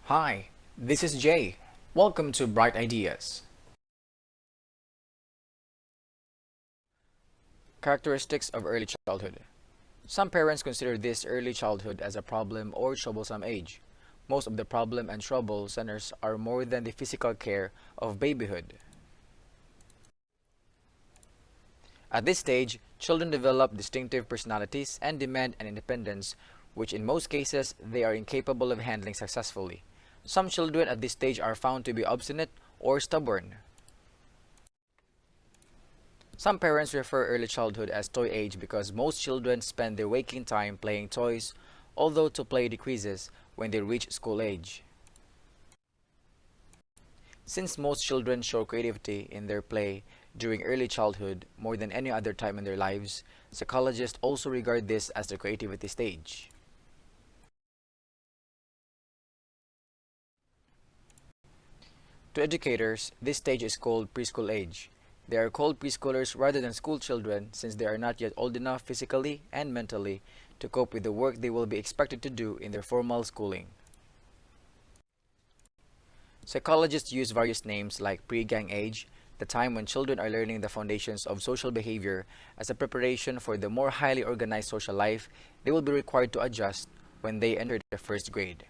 Hi, this is Jay. Welcome to Bright Ideas. Characteristics of early childhood. Some parents consider this early childhood as a problem or troublesome age. Most of the problem and trouble centers are more than the physical care of babyhood. At this stage, children develop distinctive personalities and demand an independence which in most cases they are incapable of handling successfully. Some children at this stage are found to be obstinate or stubborn. Some parents refer early childhood as toy age because most children spend their waking time playing toys, although to play decreases when they reach school age. Since most children show creativity in their play during early childhood more than any other time in their lives, psychologists also regard this as the creativity stage. To educators, this stage is called preschool age. They are called preschoolers rather than school children since they are not yet old enough physically and mentally to cope with the work they will be expected to do in their formal schooling. Psychologists use various names like pre-gang age, the time when children are learning the foundations of social behavior as a preparation for the more highly organized social life they will be required to adjust when they enter the first grade.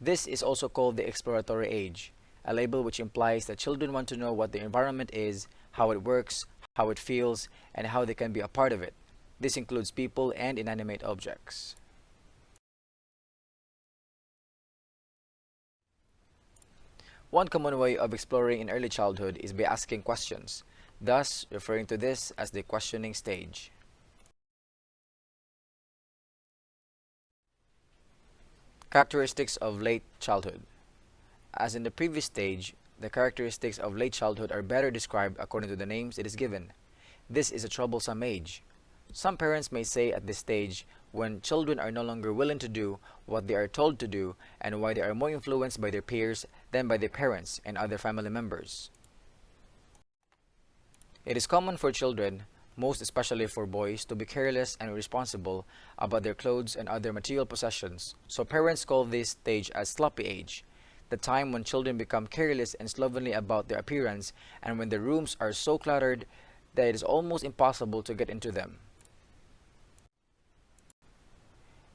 This is also called the exploratory age, a label which implies that children want to know what the environment is, how it works, how it feels, and how they can be a part of it. This includes people and inanimate objects. One common way of exploring in early childhood is by asking questions, thus referring to this as the questioning stage. Characteristics of late childhood. As in the previous stage, the characteristics of late childhood are better described according to the names it is given. This is a troublesome age. Some parents may say at this stage when children are no longer willing to do what they are told to do and why they are more influenced by their peers than by their parents and other family members. It is common for children, most especially for boys, to be careless and irresponsible about their clothes and other material possessions, so parents call this stage as sloppy age, the time when children become careless and slovenly about their appearance and when the rooms are so cluttered that it is almost impossible to get into them.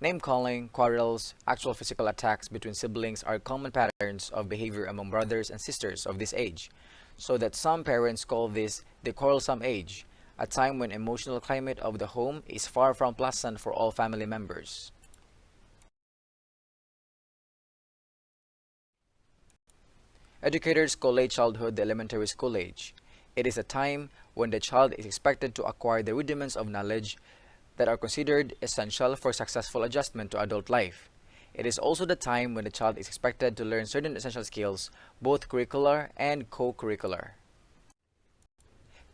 Name-calling, quarrels, actual physical attacks between siblings are common patterns of behavior among brothers and sisters of this age, so that some parents call this the quarrelsome age, a time when emotional climate of the home is far from pleasant for all family members. Educators call late childhood the elementary school age. It is a time when the child is expected to acquire the rudiments of knowledge that are considered essential for successful adjustment to adult life. It is also the time when the child is expected to learn certain essential skills, both curricular and co-curricular.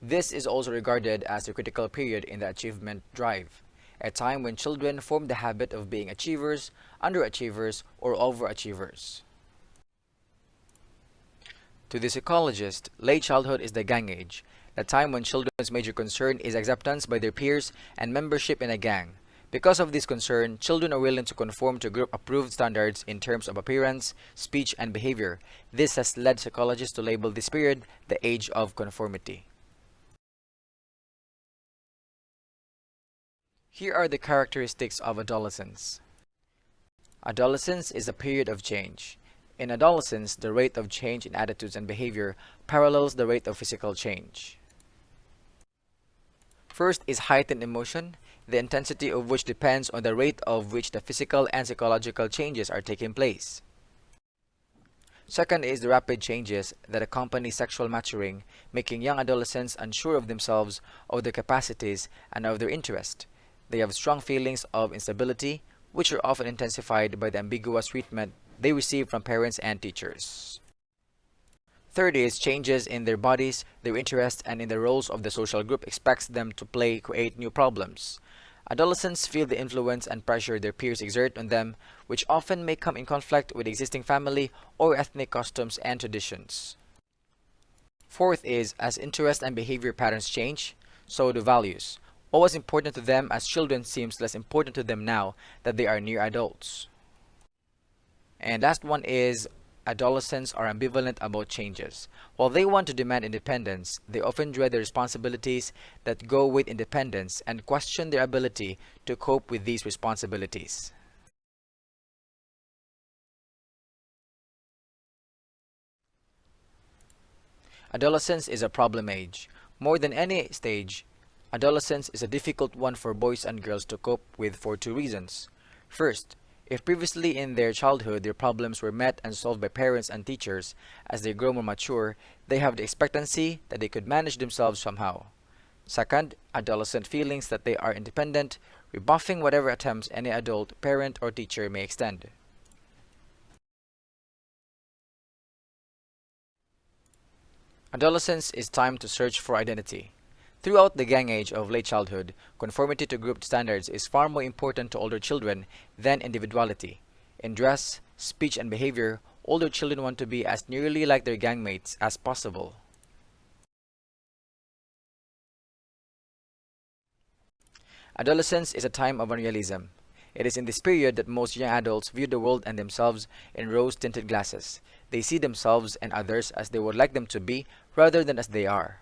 This is also regarded as a critical period in the achievement drive, a time when children form the habit of being achievers, underachievers, or overachievers. To the psychologist, late childhood is the gang age, the time when children's major concern is acceptance by their peers and membership in a gang. Because of this concern, children are willing to conform to group-approved standards in terms of appearance, speech, and behavior. This has led psychologists to label this period the age of conformity. Here are the characteristics of adolescence. Adolescence is a period of change. In adolescence, the rate of change in attitudes and behavior parallels the rate of physical change. First is heightened emotion, the intensity of which depends on the rate of which the physical and psychological changes are taking place. Second is the rapid changes that accompany sexual maturing, making young adolescents unsure of themselves, of their capacities, and of their interest. They have strong feelings of instability, which are often intensified by the ambiguous treatment they receive from parents and teachers. Third is changes in their bodies, their interests, and in the roles of the social group expects them to play create new problems. Adolescents feel the influence and pressure their peers exert on them, which often may come in conflict with existing family or ethnic customs and traditions. Fourth is, as interest and behavior patterns change, so do values. What was important to them as children seems less important to them now that they are near adults. And last one is adolescents are ambivalent about changes. While they want to demand independence, they often dread the responsibilities that go with independence and question their ability to cope with these responsibilities. Adolescence is a problem age. More than any stage, adolescence is a difficult one for boys and girls to cope with for two reasons. First, if previously in their childhood their problems were met and solved by parents and teachers, as they grow more mature, they have the expectancy that they could manage themselves somehow. Second, adolescent feelings that they are independent, rebuffing whatever attempts any adult, parent, or teacher may extend. Adolescence is time to search for identity. Throughout the gang age of late childhood, conformity to group standards is far more important to older children than individuality. In dress, speech, and behavior, older children want to be as nearly like their gangmates as possible. Adolescence is a time of unrealism. It is in this period that most young adults view the world and themselves in rose-tinted glasses. They see themselves and others as they would like them to be rather than as they are.